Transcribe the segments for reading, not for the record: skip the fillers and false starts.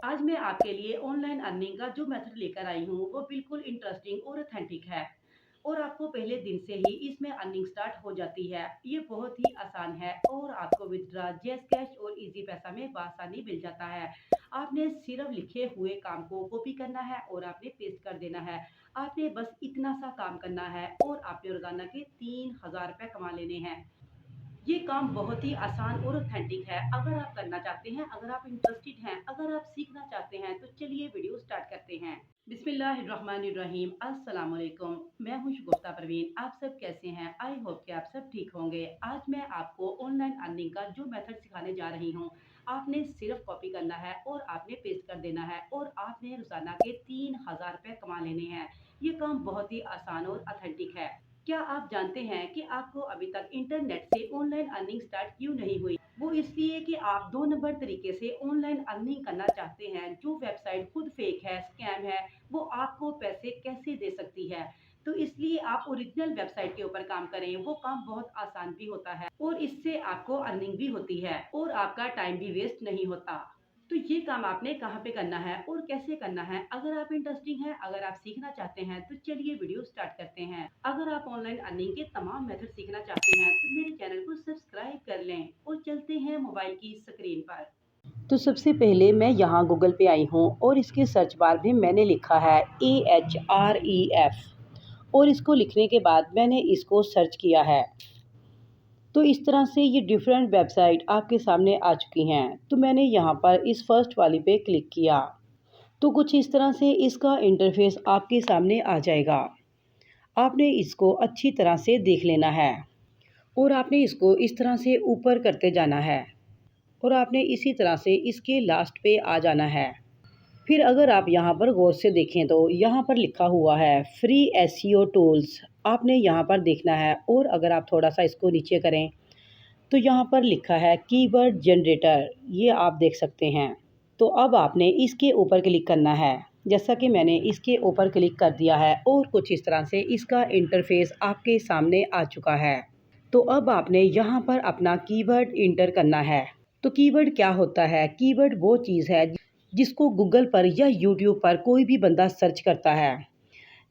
आज मैं आपके लिए ऑनलाइन अर्निंग का जो मेथड लेकर आई हूँ वो बिल्कुल इंटरेस्टिंग और ऑथेंटिक है और आपको पहले दिन से ही इसमें अर्निंग स्टार्ट हो जाती है। ये बहुत ही आसान है और आपको विथड्रॉ, जैस कैश और इजी पैसा में बआसानी मिल जाता है। आपने सिर्फ लिखे हुए काम को कॉपी करना है और आपने पेस्ट कर देना है। आपने बस इतना सा काम करना है और आपने रोजाना के 3000 रुपये कमा लेने हैं। ये काम बहुत ही आसान और ऑथेंटिक है। अगर आप करना चाहते हैं, अगर आप इंटरेस्टेड हैं, अगर आप सीखना चाहते हैं तो चलिए वीडियो स्टार्ट करते हैं। बिस्मिल्लाहिर्रहमानिर्रहीम, अस्सलाम वालेकुम। मैं हूं शगुफ्ता परवीन। आप सब कैसे हैं? आई होप कि आप सब ठीक होंगे। आज मैं आपको ऑनलाइन अर्निंग का जो मेथड सिखाने जा रही हूं। आपने सिर्फ कॉपी करना है और आपने पेस्ट कर देना है और आपने रोजाना के 3000 रुपये कमा लेने हैं। ये काम बहुत ही आसान और ऑथेंटिक है। क्या आप जानते हैं कि आपको अभी तक इंटरनेट से ऑनलाइन अर्निंग स्टार्ट क्यों नहीं हुई? वो इसलिए कि आप दो नंबर तरीके से ऑनलाइन अर्निंग करना चाहते हैं। जो वेबसाइट खुद फेक है, स्कैम है, वो आपको पैसे कैसे दे सकती है? तो इसलिए आप ओरिजिनल वेबसाइट के ऊपर काम करें। वो काम बहुत आसान भी होता है और इससे आपको अर्निंग भी होती है और आपका टाइम भी वेस्ट नहीं होता। तो ये काम आपने कहाँ पे करना है और कैसे करना है? अगर आप इंटरेस्टिंग हैं, अगर आप सीखना चाहते हैं तो चलिए वीडियो स्टार्ट करते हैं। अगर आप ऑनलाइन अर्निंग के तमाम मेथड सीखना चाहते हैं तो मेरे चैनल को सब्सक्राइब कर लें और चलते हैं मोबाइल की स्क्रीन पर। तो सबसे पहले मैं यहाँ गूगल पे आई हूँ और इसके सर्च बार में मैंने लिखा है AHREF और इसको लिखने के बाद मैंने इसको सर्च किया है। तो इस तरह से ये डिफरेंट वेबसाइट आपके सामने आ चुकी हैं। तो मैंने यहाँ पर इस फर्स्ट वाली पे क्लिक किया तो कुछ इस तरह से इसका इंटरफेस आपके सामने आ जाएगा। आपने इसको अच्छी तरह से देख लेना है और आपने इसको इस तरह से ऊपर करते जाना है और आपने इसी तरह से इसके लास्ट पे आ जाना है। फिर अगर आप यहाँ पर गौर से देखें तो यहाँ पर लिखा हुआ है फ्री एसईओ टूल्स। आपने यहाँ पर देखना है और अगर आप थोड़ा सा इसको नीचे करें तो यहाँ पर लिखा है कीवर्ड जनरेटर, ये आप देख सकते हैं। तो अब आपने इसके ऊपर क्लिक करना है। जैसा कि मैंने इसके ऊपर क्लिक कर दिया है और कुछ इस तरह से इसका इंटरफेस आपके सामने आ चुका है। तो अब आपने यहाँ पर अपना कीवर्ड इंटर करना है। तो कीवर्ड क्या होता है? कीवर्ड वो चीज़ है जिसको गूगल पर या यूट्यूब पर कोई भी बंदा सर्च करता है।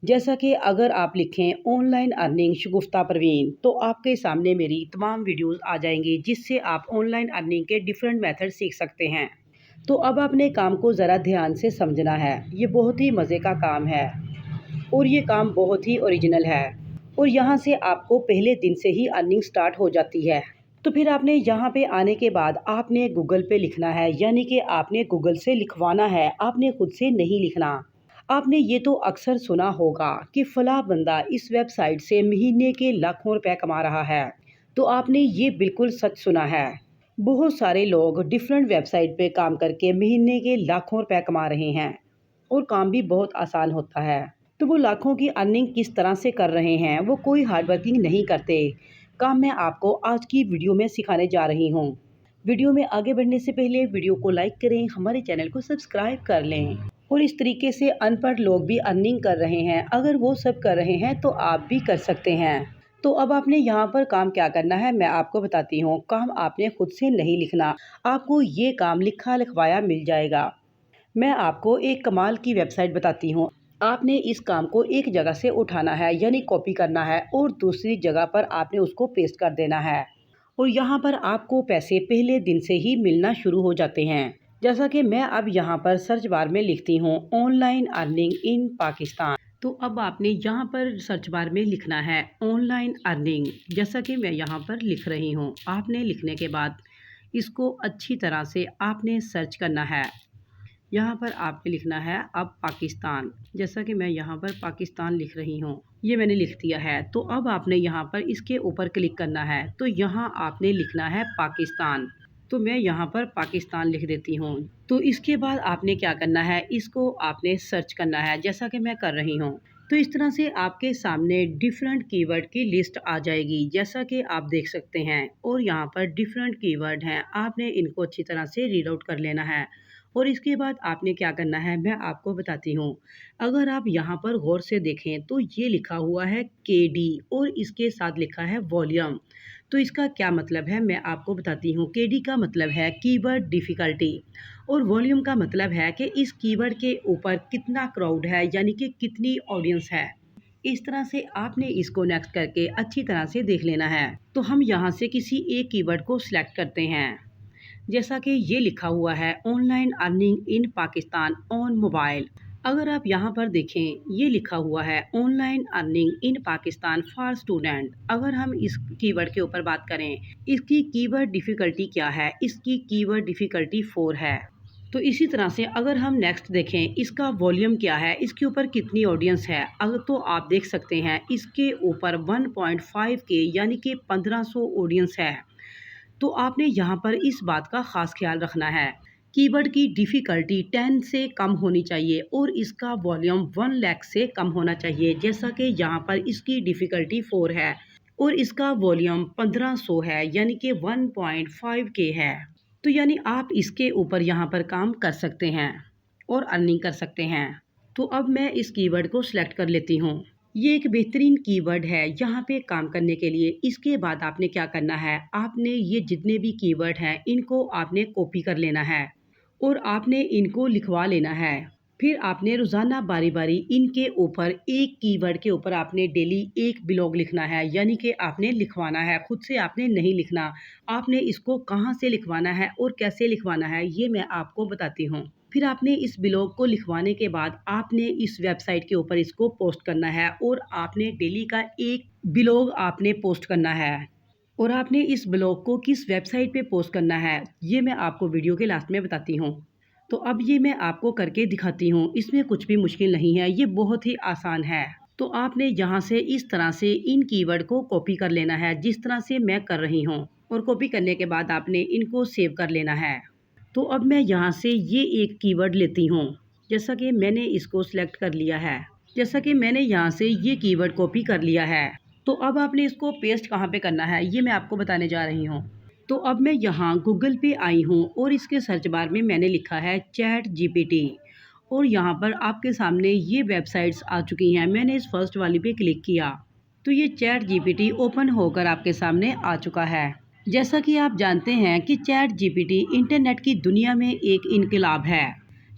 जैसा कि अगर आप लिखें ऑनलाइन अर्निंग शगुफ्ता परवीन तो आपके सामने मेरी तमाम वीडियोस आ जाएंगी जिससे आप ऑनलाइन अर्निंग के डिफरेंट मेथड सीख सकते हैं। तो अब आपने काम को ज़रा ध्यान से समझना है। ये बहुत ही मज़े का काम है और ये काम बहुत ही ओरिजिनल है और यहाँ से आपको पहले दिन से ही अर्निंग स्टार्ट हो जाती है। तो फिर आपने यहाँ पे आने के बाद आपने गूगल पे लिखना है, यानी कि आपने गूगल से लिखवाना है, आपने खुद से नहीं लिखना। आपने ये तो अक्सर सुना होगा कि फला बंदा इस वेबसाइट से महीने के लाखों रुपए कमा रहा है। तो आपने ये बिल्कुल सच सुना है। बहुत सारे लोग डिफरेंट वेबसाइट पे काम करके महीने के लाखों रुपए कमा रहे हैं और काम भी बहुत आसान होता है। तो वो लाखों की अर्निंग किस तरह से कर रहे हैं? वो कोई हार्ड वर्किंग नहीं करते। काम मैं आपको आज की वीडियो में सिखाने जा रही हूँ। वीडियो में आगे बढ़ने से पहले वीडियो को लाइक करें, हमारे चैनल को सब्सक्राइब कर लें और इस तरीके से अनपढ़ लोग भी अर्निंग कर रहे हैं। अगर वो सब कर रहे हैं तो आप भी कर सकते हैं। तो अब आपने यहाँ पर काम क्या करना है मैं आपको बताती हूँ। काम आपने खुद से नहीं लिखना, आपको ये काम लिखा लिखवाया मिल जाएगा। मैं आपको एक कमाल की वेबसाइट बताती हूँ। आपने इस काम को एक जगह से उठाना है, यानी कॉपी करना है और दूसरी जगह पर आपने उसको पेस्ट कर देना है और यहाँ पर आपको पैसे पहले दिन से ही मिलना शुरू हो जाते हैं। जैसा कि मैं अब यहाँ पर सर्च बार में लिखती हूँ ऑनलाइन अर्निंग इन पाकिस्तान। तो अब आपने यहाँ पर सर्च बार में लिखना है ऑनलाइन अर्निंग। जैसा कि मैं यहाँ पर लिख रही हूँ, आपने लिखने के बाद इसको अच्छी तरह से आपने सर्च करना है। यहाँ पर आपने लिखना है अब पाकिस्तान। जैसा कि मैं यहाँ पर पाकिस्तान लिख रही हूँ, ये मैंने लिख दिया है। तो अब आपने यहाँ पर इसके ऊपर क्लिक करना है। तो यहाँ आपने लिखना है पाकिस्तान। तो मैं यहाँ पर पाकिस्तान लिख देती हूँ। तो इसके बाद आपने क्या करना है, इसको आपने सर्च करना है जैसा कि मैं कर रही हूँ। तो इस तरह से आपके सामने डिफरेंट कीवर्ड की लिस्ट आ जाएगी जैसा कि आप देख सकते हैं और यहाँ पर डिफरेंट कीवर्ड हैं। आपने इनको अच्छी तरह से रीड आउट कर लेना है और इसके बाद आपने क्या करना है मैं आपको बताती हूँ। अगर आप यहाँ पर गौर से देखें तो ये लिखा हुआ है केडी और इसके साथ लिखा है वॉल्यूम। तो इसका क्या मतलब है मैं आपको बताती हूँ। केडी का मतलब है कीवर्ड डिफ़िकल्टी और वॉल्यूम का मतलब है कि इस कीवर्ड के ऊपर कितना क्राउड है, यानी कि कितनी ऑडियंस है। इस तरह से आपने इसको नेक्स्ट करके अच्छी तरह से देख लेना है। तो हम यहाँ से किसी एक कीवर्ड को सिलेक्ट करते हैं। जैसा कि ये लिखा हुआ है online earning in Pakistan on mobile. अगर आप यहाँ पर देखें, ये लिखा हुआ है online earning in Pakistan for student. अगर हम इस कीवर्ड के ऊपर बात करें, इसकी कीवर्ड डिफ़िकल्टी क्या है, इसकी कीवर्ड डिफ़िकल्टी 4 है। तो इसी तरह से अगर हम नेक्स्ट देखें, इसका वॉल्यूम क्या है, इसके ऊपर कितनी ऑडियंस है, अगर तो आप देख सकते हैं इसके ऊपर 1.5 के यानी कि 1500 ऑडियंस है। तो आपने यहाँ पर इस बात का ख़ास ख्याल रखना है। कीवर्ड की डिफ़िकल्टी 10 से कम होनी चाहिए और इसका वॉल्यूम 1 लाख से कम होना चाहिए। जैसा कि यहाँ पर इसकी डिफ़िकल्टी 4 है और इसका वॉल्यूम 1500 है, यानी कि 1.5 के है। तो यानी आप इसके ऊपर यहाँ पर काम कर सकते हैं और अर्निंग कर सकते हैं। तो अब मैं इस कीवर्ड को सिलेक्ट कर लेती हूँ। ये एक बेहतरीन कीवर्ड है यहाँ पे काम करने के लिए। इसके बाद आपने क्या करना है, आपने ये जितने भी कीवर्ड हैं इनको आपने कॉपी कर लेना है और आपने इनको लिखवा लेना है। फिर आपने रोज़ाना बारी बारी इनके ऊपर एक कीवर्ड के ऊपर आपने डेली एक ब्लॉग लिखना है, यानी कि आपने लिखवाना है, खुद से आपने नहीं लिखना। आपने इसको कहाँ से लिखवाना है और कैसे लिखवाना है ये मैं आपको बताती हूँ। फिर आपने इस ब्लॉग को लिखवाने के बाद आपने इस वेबसाइट के ऊपर इसको पोस्ट करना है और आपने डेली का एक ब्लॉग आपने पोस्ट करना है। और आपने इस ब्लॉग को किस वेबसाइट पे पोस्ट करना है ये मैं आपको वीडियो के लास्ट में बताती हूँ। तो अब ये मैं आपको करके दिखाती हूँ। इसमें कुछ भी मुश्किल नहीं है, ये बहुत ही आसान है। तो आपने यहाँ से इस तरह से इन कीवर्ड को कॉपी कर लेना है जिस तरह से मैं कर रही हूँ और कॉपी करने के बाद आपने इनको सेव कर लेना है। तो अब मैं यहाँ से ये एक कीवर्ड लेती हूँ। जैसा कि मैंने इसको सिलेक्ट कर लिया है, जैसा कि मैंने यहाँ से ये कीवर्ड कॉपी कर लिया है। तो अब आपने इसको पेस्ट कहाँ पे करना है ये मैं आपको बताने जा रही हूँ। तो अब मैं यहाँ गूगल पे आई हूँ और इसके सर्च बार में मैंने लिखा है चैट जीपीटी और यहाँ पर आपके सामने ये वेबसाइट्स आ चुकी हैं। मैंने इस फर्स्ट वाली पे क्लिक किया तो ये चैट जीपीटी ओपन होकर आपके सामने आ चुका है। जैसा कि आप जानते हैं कि चैट जीपीटी इंटरनेट की दुनिया में एक इनकलाब है।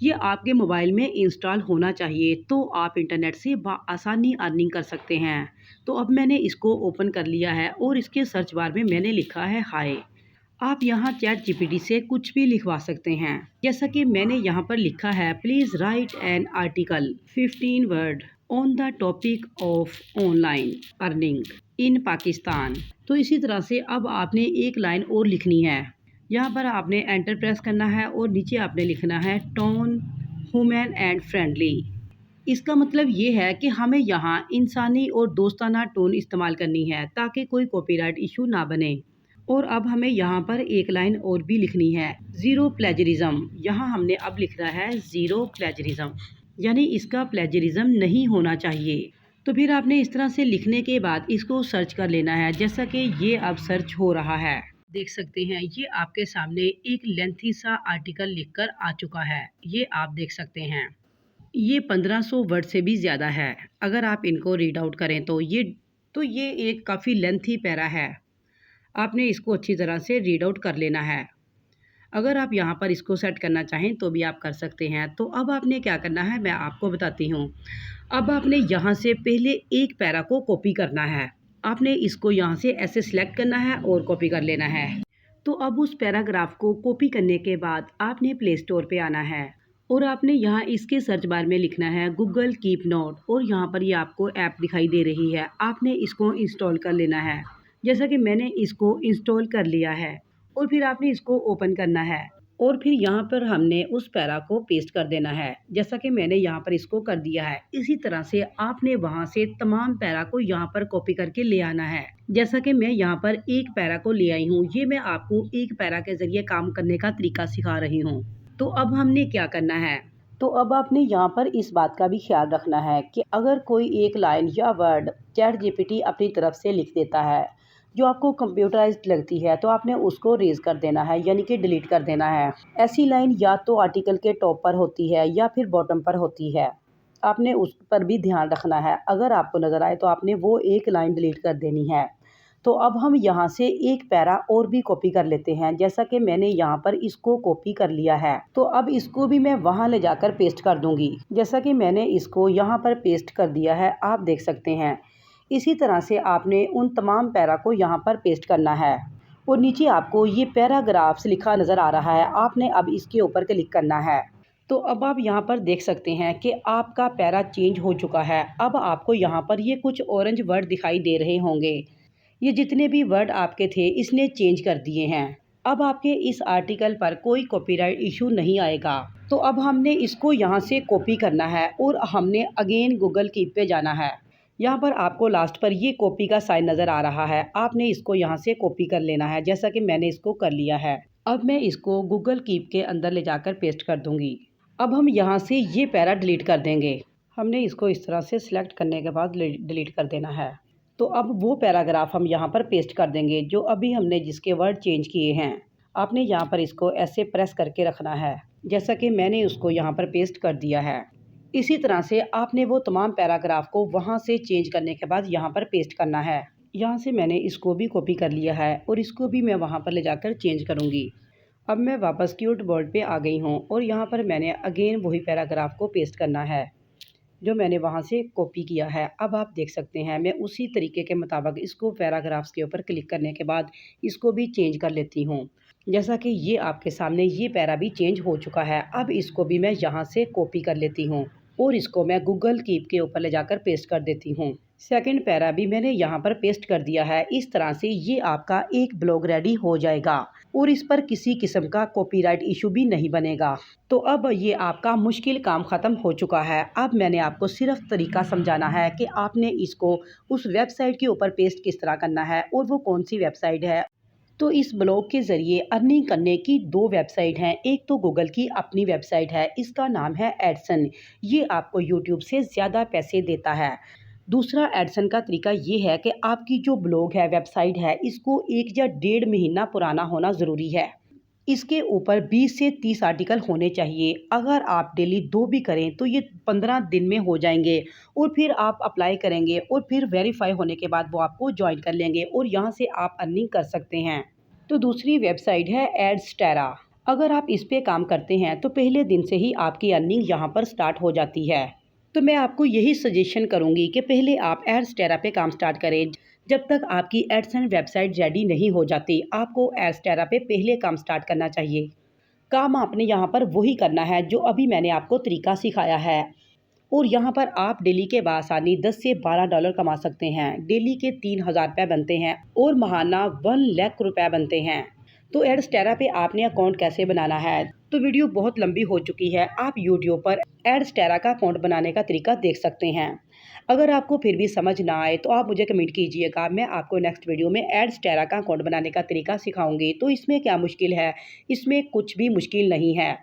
ये आपके मोबाइल में इंस्टॉल होना चाहिए तो आप इंटरनेट से आसानी अर्निंग कर सकते हैं। तो अब मैंने इसको ओपन कर लिया है और इसके सर्च बार में मैंने लिखा है हाय। आप यहाँ चैट जीपीटी से कुछ भी लिखवा सकते हैं। जैसा कि मैंने यहाँ पर लिखा है please write an article 15 word on the topic of online earning in Pakistan. तो इसी तरह से अब आपने एक लाइन और लिखनी है। यहाँ पर आपने एंटर प्रेस करना है और नीचे आपने लिखना है टोन ह्यूमन एंड फ्रेंडली। इसका मतलब ये है कि हमें यहाँ इंसानी और दोस्ताना टोन इस्तेमाल करनी है ताकि कोई कॉपीराइट इशू ना बने। और अब हमें यहाँ पर एक लाइन और भी लिखनी है, ज़ीरो प्लेजरिज्म। यहाँ हमने अब लिखना है ज़ीरो प्लेजरिज्म, यानी इसका प्लेजरिज्म नहीं होना चाहिए। तो फिर आपने इस तरह से लिखने के बाद इसको सर्च कर लेना है। जैसा कि ये अब सर्च हो रहा है, देख सकते हैं ये आपके सामने एक लेंथी सा आर्टिकल लिखकर आ चुका है। ये आप देख सकते हैं ये 1500 वर्ड से भी ज़्यादा है। अगर आप इनको रीड आउट करें तो ये एक काफ़ी लेंथी पैरा है। आपने इसको अच्छी तरह से रीड आउट कर लेना है। अगर आप यहाँ पर इसको सेट करना चाहें तो भी आप कर सकते हैं। तो अब आपने क्या करना है मैं आपको बताती हूँ। अब आपने यहाँ से पहले एक पैरा को कॉपी करना है। आपने इसको यहाँ से ऐसे सिलेक्ट करना है और कॉपी कर लेना है। तो अब उस पैराग्राफ को कॉपी करने के बाद आपने प्ले स्टोर पे आना है और आपने यहाँ इसके सर्च बार में लिखना है गूगल कीप नोट और यहाँ पर ये आपको ऐप दिखाई दे रही है। आपने इसको इंस्टॉल कर लेना है। जैसा कि मैंने इसको इंस्टॉल कर लिया है और फिर आपने इसको ओपन करना है और फिर यहाँ पर हमने उस पैरा को पेस्ट कर देना है। जैसा कि मैंने यहाँ पर इसको कर दिया है। इसी तरह से आपने वहाँ से तमाम पैरा को यहाँ पर कॉपी करके ले आना है। जैसा कि मैं यहाँ पर एक पैरा को ले आई हूँ। ये मैं आपको एक पैरा के ज़रिए काम करने का तरीका सिखा रही हूँ। तो अब हमने क्या करना है, तो अब आपने यहाँ पर इस बात का भी ख्याल रखना है कि अगर कोई एक लाइन या वर्ड चैट जीपीटी अपनी तरफ से लिख देता है जो आपको कंप्यूटराइज्ड लगती है तो आपने उसको रेज कर देना है, यानी कि डिलीट कर देना है। ऐसी लाइन या तो आर्टिकल के टॉप पर होती है या फिर बॉटम पर होती है। आपने उस पर भी ध्यान रखना है। अगर आपको नज़र आए तो आपने वो एक लाइन डिलीट कर देनी है। तो अब हम यहाँ से एक पैरा और भी कॉपी कर लेते हैं। जैसा कि मैंने यहाँ पर इसको कॉपी कर लिया है, तो अब इसको भी मैं वहाँ ले जाकर पेस्ट कर दूंगी। जैसा कि मैंने इसको यहाँ पर पेस्ट कर दिया है, आप देख सकते हैं। इसी तरह से आपने उन तमाम पैरा को यहाँ पर पेस्ट करना है और नीचे आपको ये पैराग्राफ्स लिखा नज़र आ रहा है, आपने अब इसके ऊपर क्लिक करना है। तो अब आप यहाँ पर देख सकते हैं कि आपका पैरा चेंज हो चुका है। अब आपको यहाँ पर ये कुछ ऑरेंज वर्ड दिखाई दे रहे होंगे। ये जितने भी वर्ड आपके थे इसने चेंज कर दिए हैं। अब आपके इस आर्टिकल पर कोई कॉपीराइट इशू नहीं आएगा। तो अब हमने इसको यहाँ से कॉपी करना है और हमने अगेन गूगल कीप पे जाना है। यहाँ पर आपको लास्ट पर ये कॉपी का साइन नज़र आ रहा है, आपने इसको यहाँ से कॉपी कर लेना है, जैसा कि मैंने इसको कर लिया है। अब मैं इसको गूगल कीप के अंदर ले जाकर पेस्ट कर दूँगी। अब हम यहाँ से ये पैरा डिलीट कर देंगे। हमने इसको इस तरह से सिलेक्ट करने के बाद डिलीट कर देना है। तो अब वो पैराग्राफ हम यहाँ पर पेस्ट कर देंगे जो अभी हमने जिसके वर्ड चेंज किए हैं। आपने यहाँ पर इसको ऐसे प्रेस करके रखना है, जैसा कि मैंने उसको यहाँ पर पेस्ट कर दिया है। इसी तरह से आपने वो तमाम पैराग्राफ को वहाँ से चेंज करने के बाद यहाँ पर पेस्ट करना है। यहाँ से मैंने इसको भी कॉपी कर लिया है और इसको भी मैं वहाँ पर ले जाकर चेंज करूँगी। अब मैं वापस कीबोर्ड पे आ गई हूँ और यहाँ पर मैंने अगेन वही पैराग्राफ को पेस्ट करना है जो मैंने वहाँ से कॉपी किया है। अब आप देख सकते हैं मैं उसी तरीके के मुताबिक इसको पैराग्राफ्स के ऊपर क्लिक करने के बाद इसको भी चेंज कर लेती हूँ। जैसा कि ये आपके सामने ये पैरा भी चेंज हो चुका है। अब इसको भी मैं यहाँ से कॉपी कर लेती हूँ और इसको मैं गूगल कीप के ऊपर ले जाकर पेस्ट कर देती हूँ। सेकंड पैरा भी मैंने यहाँ पर पेस्ट कर दिया है। इस तरह से ये आपका एक ब्लॉग रेडी हो जाएगा और इस पर किसी किस्म का कॉपीराइट इशू भी नहीं बनेगा। तो अब ये आपका मुश्किल काम ख़त्म हो चुका है। अब मैंने आपको सिर्फ तरीका समझाना है कि आपने इसको उस वेबसाइट के ऊपर पेस्ट किस तरह करना है और वो कौन सी वेबसाइट है। तो इस ब्लॉग के ज़रिए अर्निंग करने की दो वेबसाइट हैं। एक तो गूगल की अपनी वेबसाइट है, इसका नाम है एडसन। ये आपको यूट्यूब से ज़्यादा पैसे देता है। दूसरा एडसन का तरीका ये है कि आपकी जो ब्लॉग है, वेबसाइट है, इसको 1 या 1.5 महीना पुराना होना ज़रूरी है। इसके ऊपर 20 से 30 आर्टिकल होने चाहिए। अगर आप डेली 2 भी करें तो ये 15 दिन में हो जाएंगे और फिर आप अप्लाई करेंगे और फिर वेरीफाई होने के बाद वो आपको ज्वाइन कर लेंगे और यहाँ से आप अर्निंग कर सकते हैं। तो दूसरी वेबसाइट है एडस्टेरा। अगर आप इस पे काम करते हैं तो पहले दिन से ही आपकी अर्निंग यहाँ पर स्टार्ट हो जाती है। तो मैं आपको यही सजेशन करूँगी कि पहले आप एडस्टेरा पे काम स्टार्ट करें। जब तक आपकी एडसन वेबसाइट रेडी नहीं हो जाती, आपको एडस्टेरा पे पहले काम स्टार्ट करना चाहिए। काम आपने यहाँ पर वही करना है जो अभी मैंने आपको तरीका सिखाया है और यहाँ पर आप डेली के बासानी 10 से 12 डॉलर कमा सकते हैं। डेली के 3000 रुपये बनते हैं और महाना 1 लाख रुपये बनते हैं। तो एडस्टेरा पे आपने अकाउंट कैसे बनाना है, तो वीडियो बहुत लंबी हो चुकी है, आप यूट्यूब पर एडस्टेरा का अकाउंट बनाने का तरीका देख सकते हैं। अगर आपको फिर भी समझ ना आए तो आप मुझे कमेंट कीजिएगा, मैं आपको नेक्स्ट वीडियो में एडस्टेरा का अकाउंट बनाने का तरीका सिखाऊंगी। तो इसमें क्या मुश्किल है, इसमें कुछ भी मुश्किल नहीं है।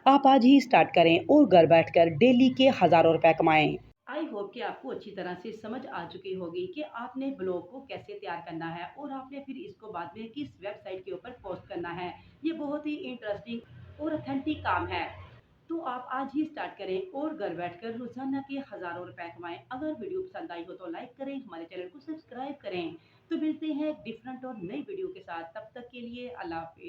आप आज ही स्टार्ट करें और घर बैठकर डेली के हज़ारों रुपए कमाएं। आई होप कि आपको अच्छी तरह से समझ आ चुकी होगी कि आपने ब्लॉग को कैसे तैयार करना है और आपने फिर इसको बाद में किस वेबसाइट के ऊपर पोस्ट करना है। ये बहुत ही इंटरेस्टिंग और ऑथेंटिक काम है। तो आप आज ही स्टार्ट करें और घर बैठकर रोजाना के हज़ारों रुपए कमाएं। अगर वीडियो पसंद आई हो तो लाइक करें, हमारे चैनल को सब्सक्राइब करें। तो मिलते हैं डिफरेंट और नई वीडियो के साथ, तब तक के लिए अल्लाह हाफिज़।